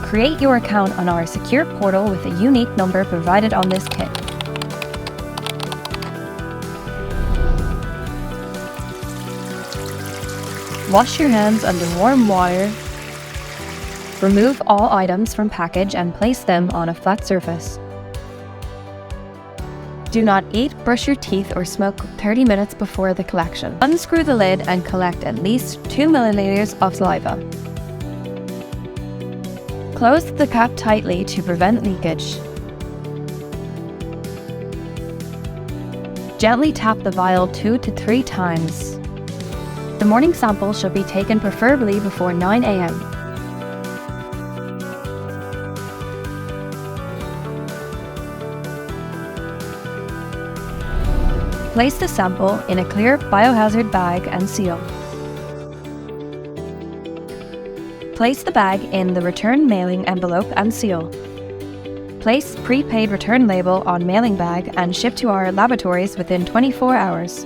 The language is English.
Create your account on our secure portal with a unique number provided on this kit. Wash your hands under warm water. Remove all items from package and place them on a flat surface. Do not eat, brush your teeth, or smoke 30 minutes before the collection. Unscrew the lid and collect at least 2 milliliters of saliva. Close the cap tightly to prevent leakage. Gently tap the vial 2 to 3 times. The morning sample should be taken preferably before 9 a.m. Place the sample in a clear biohazard bag and seal. Place the bag in the return mailing envelope and seal. Place prepaid return label on mailing bag and ship to our laboratories within 24 hours.